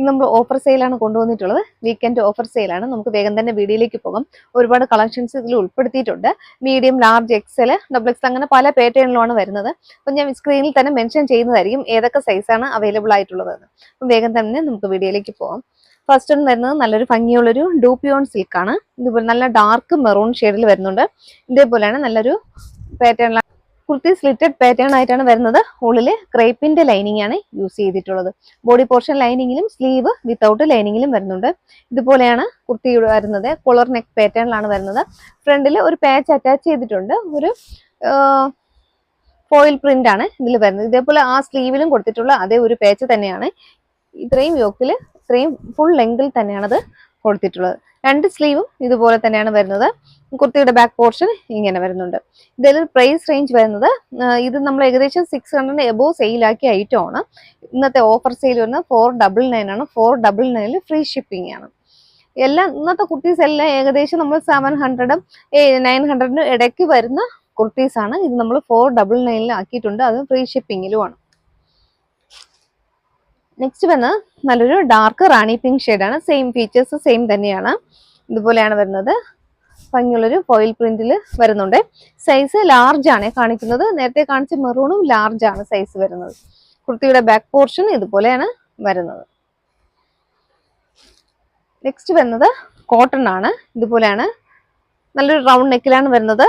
ഇന്ന് നമ്മൾ ഓഫർ സെയിലാണ് കൊണ്ടുവന്നിട്ടുള്ളത്. വീക്കെൻഡ് ഓഫർ സെയിലാണ്. നമുക്ക് വേഗം തന്നെ വീഡിയോയിലേക്ക് പോകാം. ഒരുപാട് കളക്ഷൻസ് ഇതിൽ ഉൾപ്പെടുത്തിയിട്ടുണ്ട്. Medium, large, XL, double X അങ്ങനെ പല പാറ്റേണിലുമാണ് വരുന്നത്. അപ്പം ഞാൻ സ്ക്രീനിൽ തന്നെ മെൻഷൻ ചെയ്യുന്നതായിരിക്കും ഏതൊക്കെ സൈസാണ് അവൈലബിൾ ആയിട്ടുള്ളത്. അപ്പം വേഗം തന്നെ നമുക്ക് വീഡിയോയിലേക്ക് പോകാം. ഫസ്റ്റ് ഒന്ന് വരുന്നത് നല്ലൊരു ഭംഗിയുള്ളൊരു ഡൂപ്പിയോൺ സിൽക്കാണ്. ഇതുപോലെ നല്ല ഡാർക്ക് മെറൂൺ ഷെയ്ഡിൽ വരുന്നുണ്ട്. ഇതേപോലെയാണ് നല്ലൊരു പാറ്റേണിലാണ്. കുർത്തി സ്ലിറ്റഡ് പാറ്റേൺ ആയിട്ടാണ് വരുന്നത്. ഉള്ളില് ക്രേപ്പിന്റെ ലൈനിങ് ആണ് യൂസ് ചെയ്തിട്ടുള്ളത്. ബോഡി പോർഷൻ ലൈനിങ്ങിലും സ്ലീവ് വിത്തൗട്ട് ലൈനിങ്ങിലും വരുന്നുണ്ട്. ഇതുപോലെയാണ് കുർത്തി വരുന്നത്. കോളർ നെക്ക് പാറ്റേണിലാണ് വരുന്നത്. ഫ്രണ്ടിൽ ഒരു പാച്ച് അറ്റാച്ച് ചെയ്തിട്ടുണ്ട്. ഒരു ഫോയിൽ പ്രിന്റ് ആണ് ഇതിൽ വരുന്നത്. ഇതേപോലെ ആ സ്ലീവിലും കൊടുത്തിട്ടുള്ള അതേ ഒരു പാച്ച് തന്നെയാണ്. ഇത്രയും യോക്കിൽ ഇത്രയും ഫുൾ ലെങ്തിൽ തന്നെയാണ് അത് കൊടുത്തിട്ടുള്ളത്. രണ്ട് സ്ലീവും ഇതുപോലെ തന്നെയാണ് വരുന്നത്. കുർത്തിയുടെ ബാക്ക് പോർഷൻ ഇങ്ങനെ വരുന്നുണ്ട്. ഇതിൽ പ്രൈസ് റേഞ്ച് വരുന്നത് ഇത് നമ്മൾ ഏകദേശം 600 എബോവ് സെയിലാക്കിയ ഐറ്റം ആണ്. ഇന്നത്തെ ഓഫർ സെയിൽ വരുന്നത് 499 ആണ്. 499 ഫ്രീ ഷിപ്പിംഗ് ആണ്. എല്ലാം ഇന്നത്തെ കുർത്തീസ് എല്ലാം ഏകദേശം നമ്മൾ 700 900 ഇടയ്ക്ക് വരുന്ന കുർത്തീസ് ആണ്. ഇത് നമ്മൾ 499 ആക്കിയിട്ടുണ്ട്. അത് ഫ്രീ ഷിപ്പിങ്ങിലുമാണ്. നെക്സ്റ്റ് വന്ന് നല്ലൊരു ഡാർക്ക് റാണി പിങ്ക് ഷെയ്ഡാണ്. സെയിം ഫീച്ചേഴ്സ് സെയിം തന്നെയാണ്. ഇതുപോലെയാണ് വരുന്നത്. ഭംഗിയുള്ളൊരു ഫോയിൽ പ്രിന്റിൽ വരുന്നുണ്ട്. സൈസ് ലാർജ് ആണ് കാണിക്കുന്നത്. നേരത്തെ കാണിച്ച മെറൂണും ലാർജ് ആണ് സൈസ് വരുന്നത്. കുർത്തിയുടെ ബാക്ക് പോർഷൻ ഇതുപോലെയാണ് വരുന്നത്. നെക്സ്റ്റ് വരുന്നത് കോട്ടൺ ആണ്. ഇതുപോലെയാണ് നല്ലൊരു റൗണ്ട് നെക്കിലാണ് വരുന്നത്.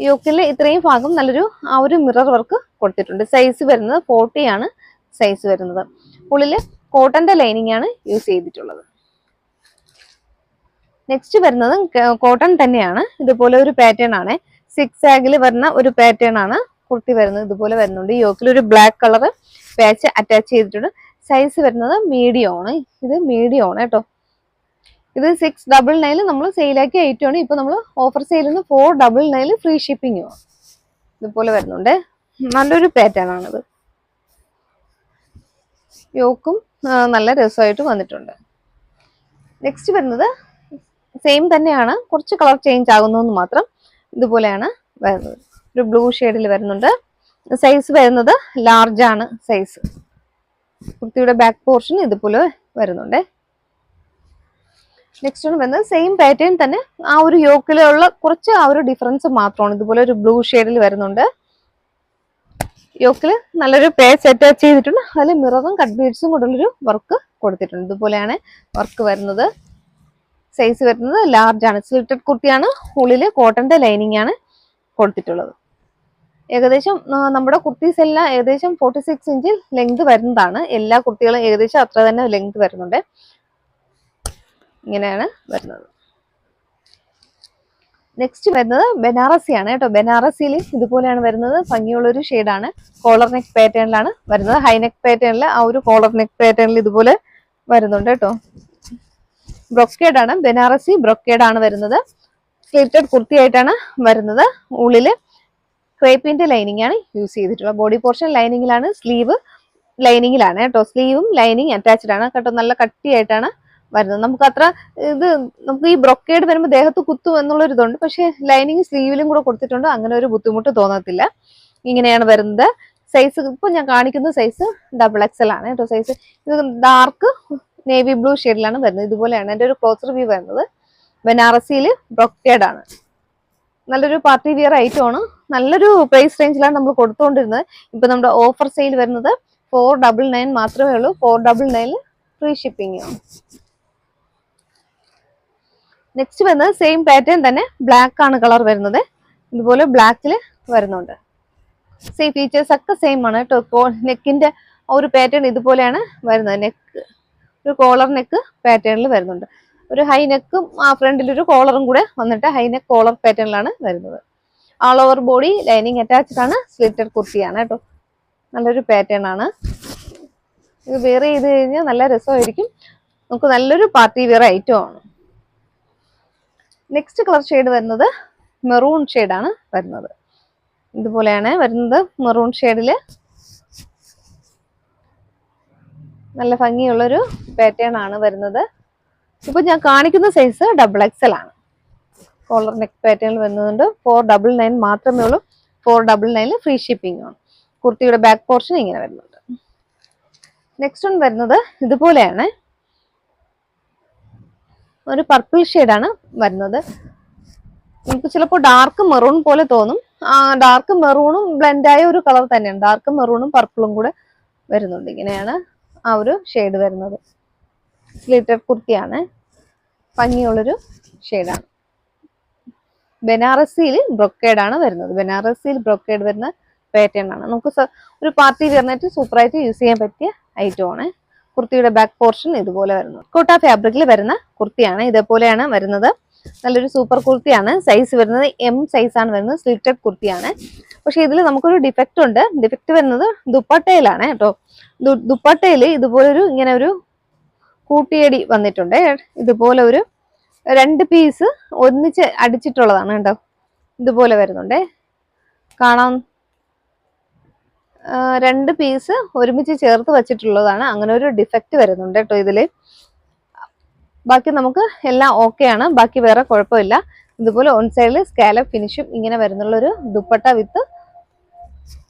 യോക്കിൽ ഇത്രയും ഭാഗം നല്ലൊരു ആ ഒരു മിറർ വർക്ക് കൊടുത്തിട്ടുണ്ട്. സൈസ് വരുന്നത് 40 ആണ് സൈസ് വരുന്നത്. ഉള്ളില് കോട്ടന്റെ ലൈനിങ് ആണ് യൂസ് ചെയ്തിട്ടുള്ളത്. നെക്സ്റ്റ് വരുന്നത് കോട്ടൺ തന്നെയാണ്. ഇതുപോലെ ഒരു പാറ്റേൺ ആണ്. 6 ആഗിൽ വരുന്ന ഒരു പാറ്റേൺ ആണ് കുർത്തി വരുന്നത്. ഇതുപോലെ വരുന്നുണ്ട്. യോക്കിൽ ഒരു ബ്ലാക്ക് കളർ പാച്ച് അറ്റാച്ച് ചെയ്തിട്ടുണ്ട്. സൈസ് വരുന്നത് മീഡിയം ആണ്. ഇത് മീഡിയം ആണ് കേട്ടോ. ഇത് 699 നമ്മൾ സെയിലാക്കിയ ഐറ്റം ആണ്. ഇപ്പൊ നമ്മൾ ഓഫർ സെയിലിൽ നിന്ന് 499 ഫ്രീ ഷിപ്പിംഗ് ആണ്. ഇതുപോലെ വരുന്നുണ്ട്. നല്ലൊരു പാറ്റേൺ ആണിത്. യോക്കും നല്ല രസമായിട്ട് വന്നിട്ടുണ്ട്. നെക്സ്റ്റ് വരുന്നത് സെയിം തന്നെയാണ്. കുറച്ച് കളർ ചേഞ്ച് ആകുന്നു മാത്രം. ഇതുപോലെയാണ് വരുന്നത്. ഒരു ബ്ലൂ ഷെയ്ഡിൽ വരുന്നുണ്ട്. സൈസ് വരുന്നത് ലാർജ് ആണ് സൈസ്. കുർത്തിയുടെ ബാക്ക് പോർഷൻ ഇതുപോലെ വരുന്നുണ്ട്. നെക്സ്റ്റ് ആണ് വരുന്നത് സെയിം പാറ്റേൺ തന്നെ. ആ ഒരു യോക്കിലുള്ള കുറച്ച് ആ ഒരു ഡിഫറൻസ് മാത്രമാണ്. ഇതുപോലെ ഒരു ബ്ലൂ ഷെയ്ഡിൽ വരുന്നുണ്ട്. യോക്കിൽ നല്ലൊരു പേച്ച് അറ്റാച്ച് ചെയ്തിട്ടുണ്ട്. അതിൽ മിററും കട്ട് ബീഡ്സും കൊണ്ടുള്ളൊരു വർക്ക് കൊടുത്തിട്ടുണ്ട്. ഇതുപോലെയാണ് വർക്ക് വരുന്നത്. സൈസ് വരുന്നത് ലാർജ് ആണ്. സ്ലിറ്റഡ് കുർത്തിയാണ്. ഉള്ളിൽ കോട്ടന്റെ ലൈനിങ് ആണ് കൊടുത്തിട്ടുള്ളത്. ഏകദേശം നമ്മുടെ കുർത്തീസ് എല്ലാം ഏകദേശം 46 ഇഞ്ച് ലെങ്ത് വരുന്നതാണ്. എല്ലാ കുർത്തികളും ഏകദേശം അത്ര തന്നെ ലെങ്ത് വരുന്നുണ്ട്. ഇങ്ങനെയാണ് വരുന്നത്. നെക്സ്റ്റ് വരുന്നത് ബനാറസി ആണ് കേട്ടോ. ബനാറസിയിൽ ഇതുപോലെയാണ് വരുന്നത്. ഭംഗിയുള്ളൊരു ഷെയ്ഡാണ്. കോളർ നെക്ക് പാറ്റേണിലാണ് വരുന്നത്. ഹൈ നെക്ക് പാറ്റേണിൽ ആ ഒരു കോളർ നെക്ക് പാറ്റേണിൽ ഇതുപോലെ വരുന്നുണ്ട് കേട്ടോ. ബ്രൊക്കേഡ് ആണ്. ബനാറസി ബ്രൊക്കേഡ് ആണ് വരുന്നത്. സ്ലിറ്റഡ് കുർത്തി ആയിട്ടാണ് വരുന്നത്. ഉള്ളില് ക്രേപ്പിന്റെ ലൈനിങ് ആണ് യൂസ് ചെയ്തിട്ടുള്ളത്. ബോഡി പോർഷൻ ലൈനിങ്ങിലാണ്, സ്ലീവ് ലൈനിങ്ങിലാണ് കേട്ടോ. സ്ലീവും ലൈനിങ് അറ്റാച്ച്ഡ് ആണ് കേട്ടോ. നല്ല കട്ടിയായിട്ടാണ് വരുന്നത്. നമുക്ക് അത്ര നമുക്ക് ഈ ബ്രൊക്കേഡ് വരുമ്പോൾ ദേഹത്ത് കുത്തും എന്നുള്ളൊരു ഇതുണ്ട്. പക്ഷെ ലൈനിങ് സ്ലീവിലും കൂടെ കൊടുത്തിട്ടുണ്ട്. അങ്ങനെ ഒരു ബുദ്ധിമുട്ട് തോന്നത്തില്ല. ഇങ്ങനെയാണ് വരുന്നത്. സൈസ് ഇപ്പൊ ഞാൻ കാണിക്കുന്ന സൈസ് ഡബിൾ എക്സൽ ആണ് കേട്ടോ. സൈസ് ഇത് ഡാർക്ക് നേവി ബ്ലൂ ഷെയ്ഡിലാണ് വരുന്നത്. ഇതുപോലെയാണ് എൻ്റെ ഒരു ക്ലോസർ വ്യൂ വരുന്നത്. ബനാറസിയിൽ ബ്രൊക്കേഡ് ആണ്. നല്ലൊരു പാർട്ടി വിയർ ഐറ്റം ആണ്. നല്ലൊരു പ്രൈസ് റേഞ്ചിലാണ് നമ്മൾ കൊടുത്തുകൊണ്ടിരുന്നത്. ഇപ്പൊ നമ്മുടെ ഓഫർ സെയിൽ വരുന്നത് 499 മാത്രമേ ഉള്ളൂ. 499 ഫ്രീ ഷിപ്പിംഗ് ആണ്. നെക്സ്റ്റ് വരുന്നത് സെയിം പാറ്റേൺ തന്നെ. ബ്ലാക്ക് ആണ് കളർ വരുന്നത്. ഇതുപോലെ ബ്ലാക്കിൽ വരുന്നുണ്ട്. സെയിം ഫീച്ചേഴ്സ് ഒക്കെ സെയിം ആണ് കേട്ടോ. നെക്കിന്റെ ഒരു പാറ്റേൺ ഇതുപോലെയാണ് വരുന്നത്. നെക്ക് ഒരു കോളർ നെക്ക് പാറ്റേണിൽ വരുന്നുണ്ട്. ഒരു ഹൈ നെക്കും ആ ഫ്രണ്ടിൽ ഒരു കോളറും കൂടെ വന്നിട്ട് ഹൈ നെക്ക് കോളർ പാറ്റേണിലാണ് വരുന്നത്. ആൾ ഓവർ ബോഡി ലൈനിങ് അറ്റാച്ച്ഡ് ആണ്. സ്ലിറ്റഡ് കുർത്തിയാണ് കേട്ടോ. നല്ലൊരു പാറ്റേൺ ആണ്. ഇത് വെയർ ചെയ്ത് കഴിഞ്ഞാൽ നല്ല രസമായിരിക്കും. നമുക്ക് നല്ലൊരു പാർട്ടി വെയർ ഐറ്റം ആണ്. നെക്സ്റ്റ് കളർ ഷെയ്ഡ് വരുന്നത് മെറൂൺ ഷെയ്ഡാണ് വരുന്നത്. ഇതുപോലെയാണ് വരുന്നത്. മെറൂൺ ഷെയ്ഡില് നല്ല ഭംഗിയുള്ളൊരു പാറ്റേൺ ആണ് വരുന്നത്. ഇപ്പൊ ഞാൻ കാണിക്കുന്ന സൈസ് ഡബിൾ എക്സൽ ആണ്. കോളർ നെക്ക് പാറ്റേണിൽ വരുന്നുണ്ട്. 499 മാത്രമേ ഉള്ളൂ. 499 ഫ്രീ ഷിപ്പിംഗ് ആണ്. കുർത്തിയുടെ ബാക്ക് പോർഷൻ ഇങ്ങനെ വരുന്നുണ്ട്. നെക്സ്റ്റ് വൺ വരുന്നത് ഇതുപോലെയാണ്, ഒരു പർപ്പിൾ ഷെയ്ഡാണ് വരുന്നത്. നമുക്ക് ചിലപ്പോൾ ഡാർക്ക് മെറൂൺ പോലെ തോന്നും. ഡാർക്ക് മെറൂണും ബ്ലെൻഡായ ഒരു കളർ തന്നെയാണ്. ഡാർക്ക് മെറൂണും പർപ്പിളും കൂടെ വരുന്നുണ്ട്. ഇങ്ങനെയാണ് ആ ഒരു ഷെയ്ഡ് വരുന്നത്. സ്ലിറ്റഡ് കുർത്തിയാണ്, ഭംഗിയുള്ളൊരു ഷെയ്ഡാണ്. ബനാറസിയിൽ ബ്രൊക്കേഡ് ആണ് വരുന്നത്. ബനാറസിയിൽ ബ്രൊക്കേഡ് വരുന്ന പാറ്റേൺ ആണ്. നമുക്ക് ഒരു പാർട്ടി വെയറിനായിട്ട് സൂപ്പറായിട്ട് യൂസ് ചെയ്യാൻ പറ്റിയ ഐറ്റം ആണ്. കുർത്തിയുടെ ബാക്ക് പോർഷൻ ഇതുപോലെ വരുന്നു. കോട്ട ഫാബ്രിക്കിൽ വരുന്ന കുർത്തിയാണ്. ഇതേപോലെയാണ് വരുന്നത്. നല്ലൊരു സൂപ്പർ കുർത്തിയാണ്. സൈസ് വരുന്നത് എം സൈസ് ആണ് വരുന്നത്. സ്ലിറ്റഡ് കുർത്തിയാണ്. പക്ഷെ ഇതിൽ നമുക്കൊരു ഡിഫക്റ്റ് ഉണ്ട്. ഡിഫക്റ്റ് വരുന്നത് ദുപ്പട്ടയിലാണ് കേട്ടോ. ദുപ്പട്ടയിൽ ഇതുപോലൊരു ഇങ്ങനെ ഒരു കൂട്ടിയടി വന്നിട്ടുണ്ട്. ഇതുപോലെ ഒരു 2 പീസ് ഒന്നിച്ച് അടിച്ചിട്ടുള്ളതാണ് കേട്ടോ. ഇതുപോലെ വരുന്നുണ്ട്, കാണാം. 2 പീസ് ഒരുമിച്ച് ചേർത്ത് വെച്ചിട്ടുള്ളതാണ്. അങ്ങനെ ഒരു ഡിഫക്റ്റ് വരുന്നുണ്ട് കേട്ടോ ഇതില്. ബാക്കി നമുക്ക് എല്ലാം ഓക്കെ ആണ്. ബാക്കി വേറെ കുഴപ്പമില്ല. ഇതുപോലെ ഓൺ സൈഡിൽ സ്കാലപ്പ് ഫിനിഷും ഇങ്ങനെ വരുന്നുള്ളൊരു ദുപ്പട്ട വിത്ത്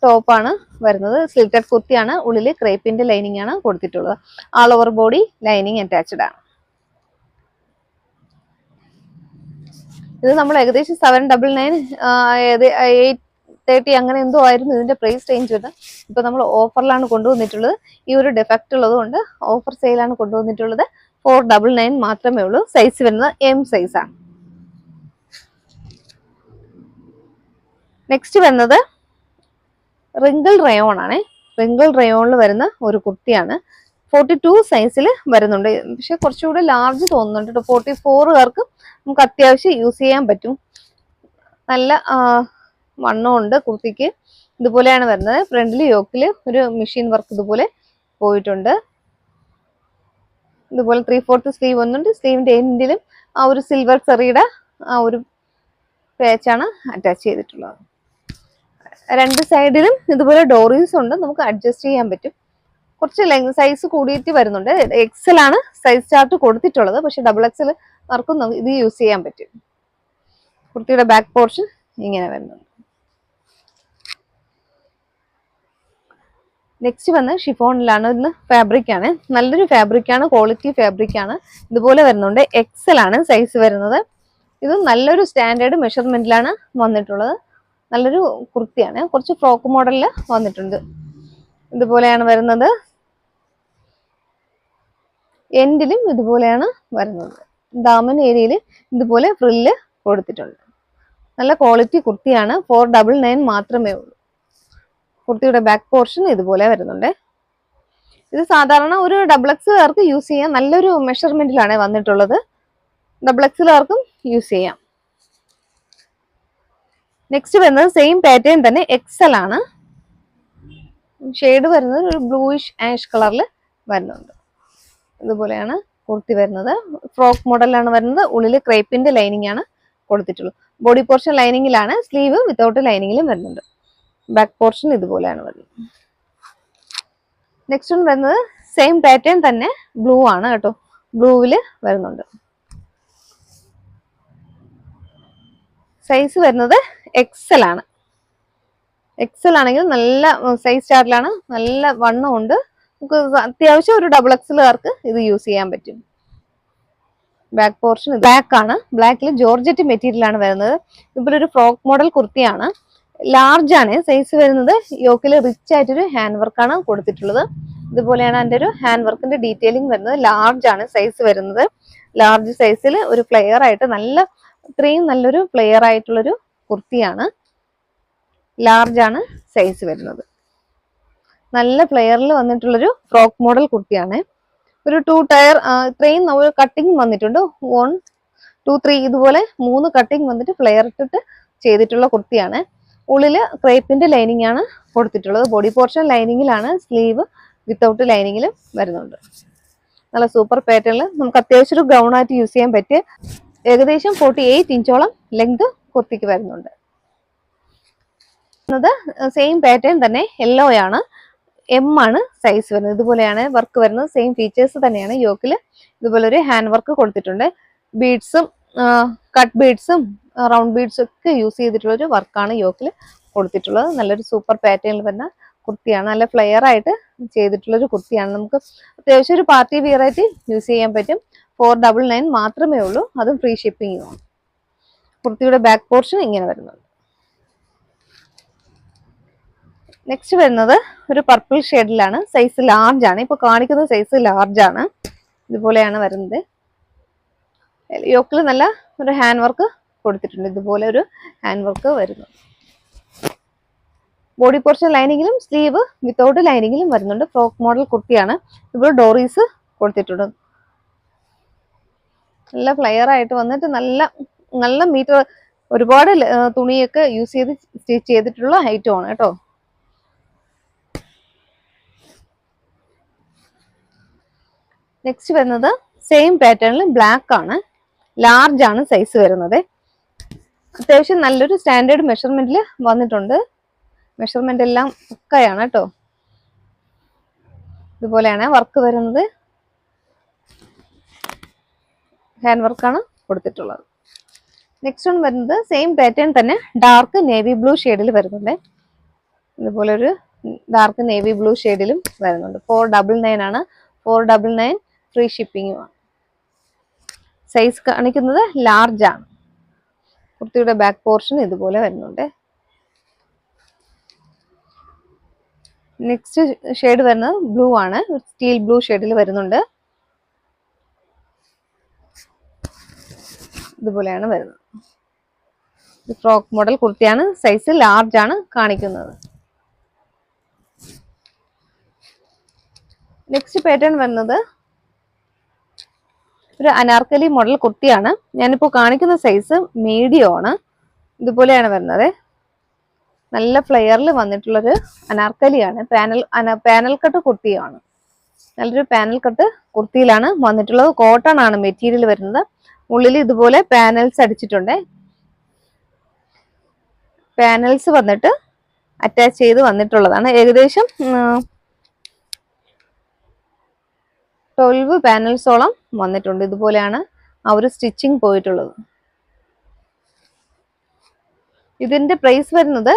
ടോപ്പാണ് വരുന്നത്. സ്ലിറ്റഡ് കുർത്തിയാണ്. ഉള്ളിൽ ക്രേപ്പിന്റെ ലൈനിങ് ആണ് കൊടുത്തിട്ടുള്ളത്. ആൾ ഓവർ ബോഡി ലൈനിങ് അറ്റാച്ച്ഡ് ആണ്. ഇത് നമ്മൾ ഏകദേശം 799 830 അങ്ങനെ എന്തോ ആയിരുന്നു ഇതിന്റെ പ്രൈസ് റേഞ്ച് വരുന്നത്. ഇപ്പൊ നമ്മൾ ഓഫറിലാണ് കൊണ്ടുവന്നിട്ടുള്ളത്. ഈ ഒരു ഡിഫക്റ്റ് ഉള്ളത് കൊണ്ട് ഓഫർ സെയിലാണ് കൊണ്ടുവന്നിട്ടുള്ളത്. 499 മാത്രമേ ഉള്ളൂ. സൈസ് വരുന്നത് എം സൈസ് ആണ്. നെക്സ്റ്റ് വരുന്നത് റിങ്കിൾ റയോൺ ആണ്. റിങ്കിൾ റയോണിൽ വരുന്ന ഒരു കുർത്തിയാണ്. 42 സൈസിൽ വരുന്നുണ്ട്. പക്ഷെ കുറച്ചുകൂടെ ലാർജ് തോന്നുന്നുണ്ട് കേട്ടോ. 44കാർക്ക് നമുക്ക് അത്യാവശ്യം യൂസ് ചെയ്യാൻ പറ്റും. നല്ല വണ്ണമുണ്ട് കുർത്തിക്ക്. ഇതുപോലെയാണ് വരുന്നത്. ഫ്രണ്ടിൽ യോക്കിൽ ഒരു മെഷീൻ വർക്ക് ഇതുപോലെ പോയിട്ടുണ്ട്. ഇതുപോലെ 3/4 സ്ലീവ് വന്നിട്ട് സ്ലീവിന്റെ എൻഡിലും ആ ഒരു സിൽവർ ചെറിയുടെ ആ ഒരു പേച്ചാണ് അറ്റാച്ച് ചെയ്തിട്ടുള്ളത്. 2 സൈഡിലും ഇതുപോലെ ഡോറീസ് ഉണ്ട്. നമുക്ക് അഡ്ജസ്റ്റ് ചെയ്യാൻ പറ്റും. കുറച്ച് സൈസ് കൂടിയിട്ട് വരുന്നുണ്ട്. എക്സൽ ആണ് സൈസ് ചാർട്ട് കൊടുത്തിട്ടുള്ളത്. പക്ഷെ XXL ആർക്കും ഇത് യൂസ് ചെയ്യാൻ പറ്റും. കുർത്തിയുടെ ബാക്ക് പോർഷൻ ഇങ്ങനെ വരുന്നുണ്ട്. നെക്സ്റ്റ് വന്ന് ഷിഫോണിലാണ്. ഇന്ന് ഫാബ്രിക് ആണ്. നല്ലൊരു ഫാബ്രിക് ആണ്. ക്വാളിറ്റി ഫാബ്രിക് ആണ്. ഇതുപോലെ വരുന്നുണ്ട്. XL ആണ് സൈസ് വരുന്നത്. ഇത് നല്ലൊരു സ്റ്റാൻഡേർഡ് മെഷർമെന്റിലാണ് വന്നിട്ടുള്ളത്. നല്ലൊരു കുർത്തിയാണ്. കുറച്ച് ഫ്രോക്ക് മോഡലിൽ വന്നിട്ടുണ്ട്. ഇതുപോലെയാണ് വരുന്നത്. എൻഡിലും ഇതുപോലെയാണ് വരുന്നത്. ദാമൻ ഏരിയയിൽ ഇതുപോലെ ഫ്രില്ല് കൊടുത്തിട്ടുണ്ട്. നല്ല ക്വാളിറ്റി കുർത്തിയാണ്. 499 മാത്രമേ ഉള്ളൂ. കുർത്തിയുടെ ബാക്ക് പോർഷൻ ഇതുപോലെ വരുന്നുണ്ട്. ഇത് സാധാരണ ഒരു XXLകാർക്ക് യൂസ് ചെയ്യാം. നല്ലൊരു മെഷർമെന്റിലാണ് വന്നിട്ടുള്ളത്. XXLകാർക്കും യൂസ് ചെയ്യാം. നെക്സ്റ്റ് വരുന്നത് സെയിം പാറ്റേൺ തന്നെ XL ആണ്. ഷെയ്ഡ് വരുന്നത് ഒരു ബ്ലൂയിഷ് ആഷ് കളറിൽ വരുന്നുണ്ട്. ഇതുപോലെയാണ് കുർത്തി വരുന്നത്. ഫ്രോക്ക് മോഡലാണ് വരുന്നത്. ഉള്ളിൽ ക്രേപ്പിന്റെ ലൈനിങ് ആണ് കൊടുത്തിട്ടുള്ളത്. ബോഡി പോർഷൻ ലൈനിങ്ങിലാണ്. സ്ലീവ് വിത്തൗട്ട് ലൈനിങ്ങിലും വരുന്നുണ്ട്. ബാക്ക് പോർഷൻ ഇതുപോലെയാണ് വരുന്നത്. നെക്സ്റ്റ് വൺ വരുന്നത് സെയിം പാറ്റേൺ തന്നെ ബ്ലൂ ആണ് കേട്ടോ. ബ്ലൂവില് വരുന്നുണ്ട്. സൈസ് വരുന്നത് XL ആണ്. XL ആണെങ്കിൽ നല്ല സൈസ് ചാർട്ടിലാണ്. നല്ല വണ്ണം ഉണ്ട്. നമുക്ക് അത്യാവശ്യം ഒരു XXLകാർക്ക് ഇത് യൂസ് ചെയ്യാൻ പറ്റും. ബാക്ക് പോർഷൻ ബ്ലാക്ക് ആണ്. ബ്ലാക്കിൽ ജോർജറ്റ് മെറ്റീരിയൽ ആണ് വരുന്നത്. ഇപ്പോൾ ഒരു ഫ്രോക്ക് മോഡൽ കുർത്തിയാണ്. ലാർജ് ആണ് സൈസ് വരുന്നത്. യോക്കിൽ റിച്ച് ആയിട്ടൊരു ഹാൻഡ് വർക്കാണ് കൊടുത്തിട്ടുള്ളത്. ഇതുപോലെയാണ് അതിന്റെ ഒരു ഹാൻഡ് വർക്കിന്റെ ഡീറ്റെയിലിംഗ് വരുന്നത്. ലാർജ് ആണ് സൈസ് വരുന്നത്. ലാർജ് സൈസിൽ ഒരു ഫ്ലെയർ ആയിട്ട് ഇത്രയും നല്ലൊരു ഫ്ലെയർ ആയിട്ടുള്ളൊരു കുർത്തിയാണ്. ലാർജ് ആണ് സൈസ് വരുന്നത്. നല്ല ഫ്ലെയറിൽ വന്നിട്ടുള്ളൊരു ഫ്രോക്ക് മോഡൽ കുർത്തിയാണ്. ഒരു 2 ടയർ ഇത്രയും കട്ടിങ് വന്നിട്ടുണ്ട്. 1 2 3 ഇതുപോലെ 3 കട്ടിങ് വന്നിട്ട് ഫ്ലെയർ ഇട്ടിട്ട് ചെയ്തിട്ടുള്ള കുർത്തിയാണ്. ഉള്ളില് ക്രേപ്പിന്റെ ലൈനിങ് ആണ് കൊടുത്തിട്ടുള്ളത്. ബോഡി പോർഷൻ ലൈനിങ്ങിലാണ്. സ്ലീവ് വിത്തൗട്ട് ലൈനിങ്ങിലും വരുന്നുണ്ട്. നല്ല സൂപ്പർ പാറ്റേണിൽ നമുക്ക് അത്യാവശ്യം ഒരു ഗൗൺ ആയിട്ട് യൂസ് ചെയ്യാൻ പറ്റിയ ഏകദേശം 48 ഇഞ്ചോളം ലെങ്ത് കുർത്തിക്ക് വരുന്നുണ്ട്. സെയിം പാറ്റേൺ തന്നെ യെല്ലോ ആണ്. എം ആണ് സൈസ് വരുന്നത്. ഇതുപോലെയാണ് വർക്ക് വരുന്നത്. സെയിം ഫീച്ചേഴ്സ് തന്നെയാണ്. യോക്കിൽ ഇതുപോലെ ഒരു ഹാൻഡ് വർക്ക് കൊടുത്തിട്ടുണ്ട്. ബീഡ്സും കട്ട് ബീഡ്സും റൗണ്ട് ബീഡ്സും ഒക്കെ യൂസ് ചെയ്തിട്ടുള്ള ഒരു വർക്കാണ് യോക്കിൽ കൊടുത്തിട്ടുള്ളത്. നല്ലൊരു സൂപ്പർ പാറ്റേണിൽ വരുന്ന കുർത്തിയാണ്. നല്ല ഫ്ലെയർ ആയിട്ട് ചെയ്തിട്ടുള്ളൊരു കുർത്തിയാണ്. നമുക്ക് അത്യാവശ്യം ഒരു പാർട്ടി വിയർ ആയിട്ട് യൂസ് ചെയ്യാൻ പറ്റും. 499 മാത്രമേ ഉള്ളൂ, അതും ഫ്രീ ഷിപ്പിംഗുമാണ്. കുർത്തിയുടെ ബാക്ക് പോർഷൻ ഇങ്ങനെ വരുന്നുണ്ട്. നെക്സ്റ്റ് വരുന്നത് ഒരു പർപ്പിൾ ഷെയ്ഡിലാണ്. സൈസ് ലാർജ് ആണ്. ഇപ്പൊ കാണിക്കുന്ന സൈസ് ലാർജ് ആണ്. ഇതുപോലെയാണ് വരുന്നത്. യോക്കിൽ നല്ല ഒരു ഹാൻഡ് വർക്ക് കൊടുത്തിട്ടുണ്ട്. ഇതുപോലെ ഒരു ഹാൻഡ് വർക്ക് വരുന്നു. ബോഡി പോർഷൻ ലൈനിങ്ങിലും സ്ലീവ് വിത്തൗട്ട് ലൈനിങ്ങിലും വരുന്നുണ്ട്. ഫ്രോക്ക് മോഡൽ കുർത്തിയാണ്. ഇതുപോലെ ഡോറീസ് കൊടുത്തിട്ടുണ്ട്. നല്ല ഫ്ലെയർ ആയിട്ട് വന്നിട്ട് നല്ല നല്ല മീറ്റർ, ഒരുപാട് തുണിയൊക്കെ യൂസ് ചെയ്ത് സ്റ്റിച്ച് ചെയ്തിട്ടുള്ള ഐറ്റം ആണ് കേട്ടോ. നെക്സ്റ്റ് വരുന്നത് സെയിം പാറ്റേണിൽ ബ്ലാക്ക് ആണ്. ലാർജ് ആണ് സൈസ് വരുന്നത്. അത്യാവശ്യം നല്ലൊരു സ്റ്റാൻഡേർഡ് മെഷർമെന്റിൽ വന്നിട്ടുണ്ട്. മെഷർമെന്റ് എല്ലാം ഒക്കെയാണ് കേട്ടോ. ഇതുപോലെയാണ് വർക്ക് വരുന്നത്. ഹാൻഡ് വർക്കാണ് കൊടുത്തിട്ടുള്ളത്. നെക്സ്റ്റ് വൺ വരുന്നത് സെയിം പാറ്റേൺ തന്നെ ഡാർക്ക് നേവി ബ്ലൂ ഷെയ്ഡിൽ വരുന്നുണ്ട്. ഇതുപോലെ ഒരു ഡാർക്ക് നേവി ബ്ലൂ ഷെയ്ഡിലും വരുന്നുണ്ട്. 499 ആണ്. 499 ഫ്രീ ഷിപ്പിംഗുമാണ്. സൈസ് കാണിക്കുന്നത് ലാർജ് ആണ്. കുർത്തിയുടെ ബാക്ക് പോർഷൻ ഇതുപോലെ വരുന്നുണ്ട്. നെക്സ്റ്റ് ഷെയ്ഡ് വരുന്നത് ബ്ലൂ ആണ്. സ്റ്റീൽ ബ്ലൂ ഷെയ്ഡിൽ വരുന്നുണ്ട്. ഇതുപോലെയാണ് വരുന്നത്. ഫ്രോക്ക് മോഡൽ കുർത്തിയാണ്. സൈസ് ലാർജ് ആണ് കാണിക്കുന്നത്. നെക്സ്റ്റ് പാറ്റേൺ വരുന്നത് ഒരു അനാർക്കലി മോഡൽ കുർത്തിയാണ്. ഞാനിപ്പോ കാണിക്കുന്ന സൈസ് മീഡിയം ആണ്. ഇതുപോലെയാണ് വരുന്നത്. നല്ല ഫ്ലെയറിൽ വന്നിട്ടുള്ളൊരു അനാർക്കലിയാണ്. പാനൽ കട്ട് കുർത്തിയാണ്. നല്ലൊരു പാനൽ കട്ട് കുർത്തിയിലാണ് വന്നിട്ടുള്ളത്. കോട്ടൺ ആണ് മെറ്റീരിയൽ വരുന്നത്. ഉള്ളിൽ ഇതുപോലെ പാനൽസ് അടിച്ചിട്ടുണ്ട്. പാനൽസ് വന്നിട്ട് അറ്റാച്ച് ചെയ്ത് വന്നിട്ടുള്ളതാണ്. ഏകദേശം 12 പാനൽസോളം വന്നിട്ടുണ്ട്. ഇതുപോലെയാണ് ആ ഒരു സ്റ്റിച്ചിങ് പോയിട്ടുള്ളത്. ഇതിന്റെ പ്രൈസ് വരുന്നത്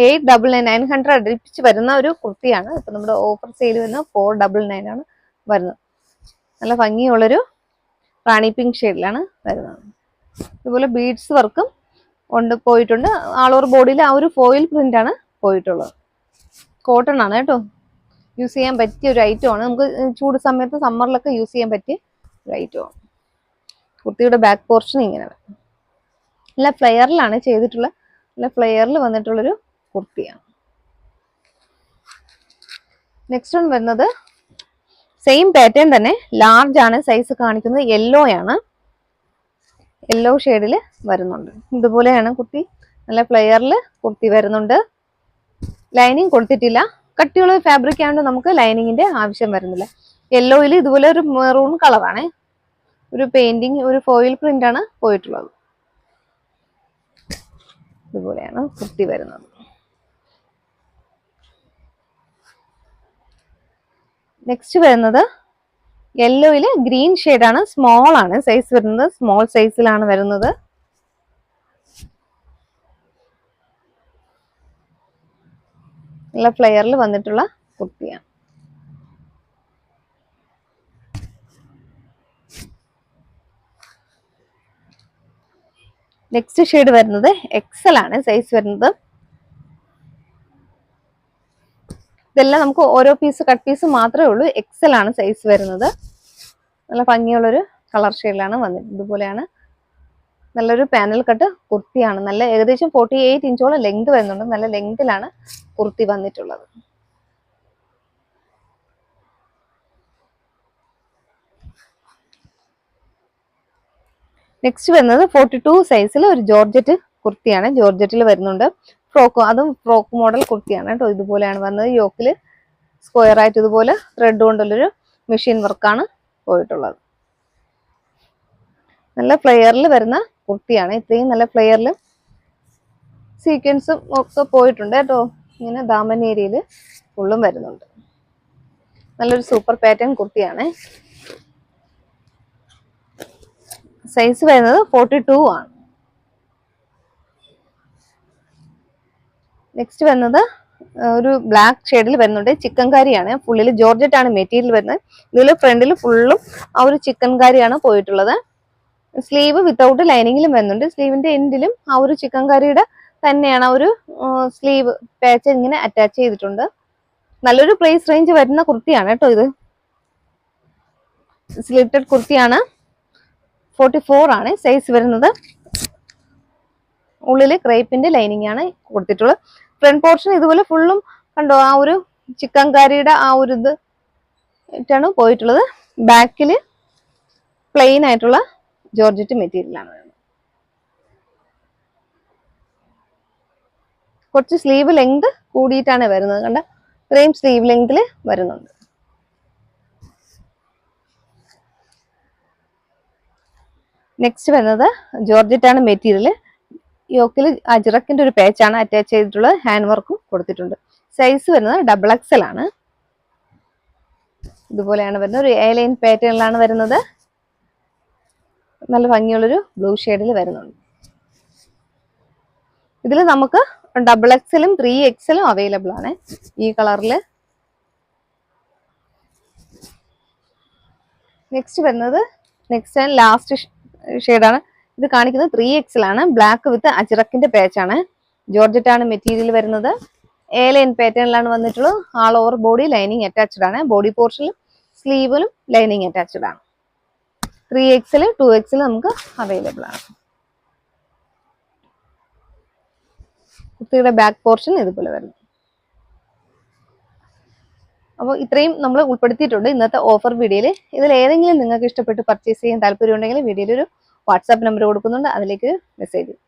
899 അടുപ്പിച്ച് വരുന്ന ഒരു കുർത്തിയാണ്. ഇപ്പൊ നമ്മുടെ ഓഫർ സെയിൽ വരുന്ന 499 ആണ് വരുന്നത്. നല്ല ഭംഗിയുള്ളൊരു റാണി പിങ്ക് ഷെയ്ഡിലാണ് വരുന്നത്. ഇതുപോലെ ബീഡ്സ് വർക്കും പോയിട്ടുണ്ട്. ആൾ ഓവർ ബോഡിയിൽ ആ ഒരു ഫോയിൽ പ്രിന്റ് ആണ് പോയിട്ടുള്ളത്. കോട്ടൺ ആണ് കേട്ടോ. യൂസ് ചെയ്യാൻ പറ്റിയ ഒരു ഐറ്റം ആണ്. നമുക്ക് ചൂട് സമയത്ത് സമ്മറിലൊക്കെ യൂസ് ചെയ്യാൻ പറ്റിയ ഒരു ഐറ്റം ആണ്. കുർത്തിയുടെ ബാക്ക് പോർഷൻ ഇങ്ങനെ നല്ല ഫ്ലെയറിലാണ് ചെയ്തിട്ടുള്ള, നല്ല ഫ്ലെയറിൽ വന്നിട്ടുള്ളൊരു കുർത്തിയാണ്. നെക്സ്റ്റ് വൺ വരുന്നത് സെയിം പാറ്റേൺ തന്നെ ലാർജ് ആണ്. സൈസ് കാണിക്കുന്നത് യെല്ലോ ആണ്. യെല്ലോ ഷെയ്ഡിൽ വരുന്നുണ്ട്. ഇതുപോലെയാണ് കുർത്തി. നല്ല ഫ്ലെയറിൽ കുർത്തി വരുന്നുണ്ട്. ലൈനിങ് കൊടുത്തിട്ടില്ല. കട്ടിയുള്ള ഫാബ്രിക് ആയതുകൊണ്ട് നമുക്ക് ലൈനിങ്ങിന്റെ ആവശ്യം വരുന്നില്ല. യെല്ലോയിൽ ഇതുപോലെ ഒരു മെറൂൺ കളറാണ്. ഒരു പെയിന്റിങ്, ഒരു ഫോയിൽ പ്രിന്റ് ആണ് പോയിട്ടുള്ളത്. ഇതുപോലെയാണ് കുർത്തി വരുന്നത്. നെക്സ്റ്റ് വരുന്നത് യെല്ലോയില് ഗ്രീൻ ഷെയ്ഡാണ്. സ്മോൾ ആണ് സൈസ് വരുന്നത്. സ്മോൾ സൈസിലാണ് വരുന്നത്. നല്ല ഫ്ലെയറിൽ വന്നിട്ടുള്ള കുർത്തിയാണ്. നെക്സ്റ്റ് ഷെയ്ഡ് വരുന്നത് എക്സൽ ആണ് സൈസ് വരുന്നത്. ഇതെല്ലാം നമുക്ക് ഓരോ പീസ് കട്ട് പീസ് മാത്രമേ ഉള്ളൂ. എക്സൽ ആണ് സൈസ് വരുന്നത്. നല്ല ഭംഗിയുള്ളൊരു കളർ ഷെയ്ഡിലാണ് വന്നത്. ഇതുപോലെയാണ് നല്ലൊരു പാനൽ കട്ട് കുർത്തിയാണ്. നല്ല ഏകദേശം 48 ഇഞ്ചോളം ലെങ്ത് വരുന്നുണ്ട്. നല്ല ലെങ്തിലാണ് കുർത്തി വന്നിട്ടുള്ളത്. നെക്സ്റ്റ് വരുന്നത് 42 സൈസിൽ ഒരു ജോർജറ്റ് കുർത്തിയാണ്. ജോർജറ്റിൽ വരുന്നുണ്ട്. അതും ഫ്രോക്ക് മോഡൽ കുർത്തിയാണ് കേട്ടോ. ഇതുപോലെയാണ് വന്നത്. യോക്കില് സ്ക്വയർ ആയിട്ട് ഇതുപോലെ ത്രെഡ് കൊണ്ടുള്ളൊരു മെഷീൻ വർക്കാണ് പോയിട്ടുള്ളത്. നല്ല ഫ്ലെയറിൽ വരുന്ന കുർത്തിയാണ്. ഇത്രയും നല്ല ഫ്ലെയറിൽ സീക്വൻസും ഒക്കെ പോയിട്ടുണ്ട് കേട്ടോ. ഇങ്ങനെ ദാമൻ ഏരിയയിൽ ഫുള്ളും വരുന്നുണ്ട്. നല്ലൊരു സൂപ്പർ പാറ്റേൺ കുർത്തിയാണ്. സൈസ് വരുന്നത് 42 ആണ്. നെക്സ്റ്റ് വരുന്നത് ഒരു ബ്ലാക്ക് ഷെയ്ഡിൽ വരുന്നുണ്ട്. ചിക്കൻ കാരിയാണ്, ഫുള്ളിൽ ജോർജറ്റ് ആണ് മെറ്റീരിയൽ വരുന്നത്. ഇതിൽ ഫ്രണ്ടിൽ ഫുള്ളും ആ ഒരു ചിക്കൻ കാരിയാണ് പോയിട്ടുള്ളത്. സ്ലീവ് വിത്തൗട്ട് ലൈനിങ്ങിലും വരുന്നുണ്ട്. സ്ലീവിന്റെ എൻഡിലും ആ ഒരു ചിക്കൻ കറിയുടെ തന്നെയാണ് ആ ഒരു സ്ലീവ് പാച്ച് ഇങ്ങനെ അറ്റാച്ച് ചെയ്തിട്ടുണ്ട്. നല്ലൊരു പ്രൈസ് റേഞ്ച് വരുന്ന കുർത്തിയാണ് കേട്ടോ ഇത്. സ്ലിറ്റഡ് കുർത്തിയാണ്. 44 ആണ് സൈസ് വരുന്നത്. ഉള്ളില് ക്രേപ്പിന്റെ ലൈനിങ് ആണ് കൊടുത്തിട്ടുള്ളത്. ഫ്രണ്ട് പോർഷൻ ഇതുപോലെ ഫുള്ളും കണ്ടോ ആ ഒരു ചിക്കൻ കറിയുടെ ആ ഒരു ഇത് ാണ് പോയിട്ടുള്ളത്. ബാക്കില് പ്ലെയിൻ ആയിട്ടുള്ള ജോർജറ്റ് മെറ്റീരിയൽ ആണ് വരുന്നത്. കുറച്ച് സ്ലീവ് ലെങ്ത് കൂടിയിട്ടാണ് വരുന്നത്. കണ്ട ഇത്രയും സ്ലീവ് ലെങ്തിൽ വരുന്നുണ്ട്. നെക്സ്റ്റ് വരുന്നത് ജോർജറ്റ് ആണ് മെറ്റീരിയൽ. യോക്കിൽ അജ്രക്കിന്റെ ഒരു പാച്ചാണ് അറ്റാച്ച് ചെയ്തിട്ടുള്ളത്. ഹാൻഡ് വർക്കും കൊടുത്തിട്ടുണ്ട്. സൈസ് വരുന്നത് XXL ആണ്. ഇതുപോലെയാണ് വരുന്നത്. ഒരു എ ലൈൻ പാറ്റേണിലാണ് വരുന്നത്. നല്ല ഭംഗിയുള്ളൊരു ബ്ലൂ ഷെയ്ഡിൽ വരുന്നുണ്ട്. ഇതിൽ നമുക്ക് XXL-ഉം 3XL-ഉം അവൈലബിൾ ആണ് ഈ കളറിൽ. നെക്സ്റ്റ് വരുന്നത് നെക്സ്റ്റ് ആൻഡ് ലാസ്റ്റ് ഷെയ്ഡാണ്. ഇത് കാണിക്കുന്നത് 3XL ആണ്. ബ്ലാക്ക് വിത്ത് അജ്രക്കിന്റെ പാച്ചാണ്. ജോർജറ്റ് ആണ് മെറ്റീരിയൽ വരുന്നത്. എ ലൈൻ പാറ്റേണിലാണ് വന്നിട്ടുള്ളത്. All over body lining attached ആണ്. ബോഡി പോർഷനിലും സ്ലീവിലും ലൈനിങ് അറ്റാച്ച്ഡ് ആണ്. 3XL 2XL നമുക്ക് അവൈലബിൾ ആണ്. കുർത്തിയുടെ ബാക്ക് പോർഷൻ ഇതുപോലെ വരുന്നു. അപ്പോൾ ഇത്രയും നമ്മൾ ഉൾപ്പെടുത്തിയിട്ടുണ്ട് ഇന്നത്തെ ഓഫർ വീഡിയോയിൽ. ഇതിൽ ഏതെങ്കിലും നിങ്ങൾക്ക് ഇഷ്ടപ്പെട്ട് പർച്ചേസ് ചെയ്യാൻ താല്പര്യം ഉണ്ടെങ്കിൽ വീഡിയോയിൽ ഒരു വാട്സാപ്പ് നമ്പർ കൊടുക്കുന്നുണ്ട്. അതിലേക്ക് മെസ്സേജ് ചെയ്യും.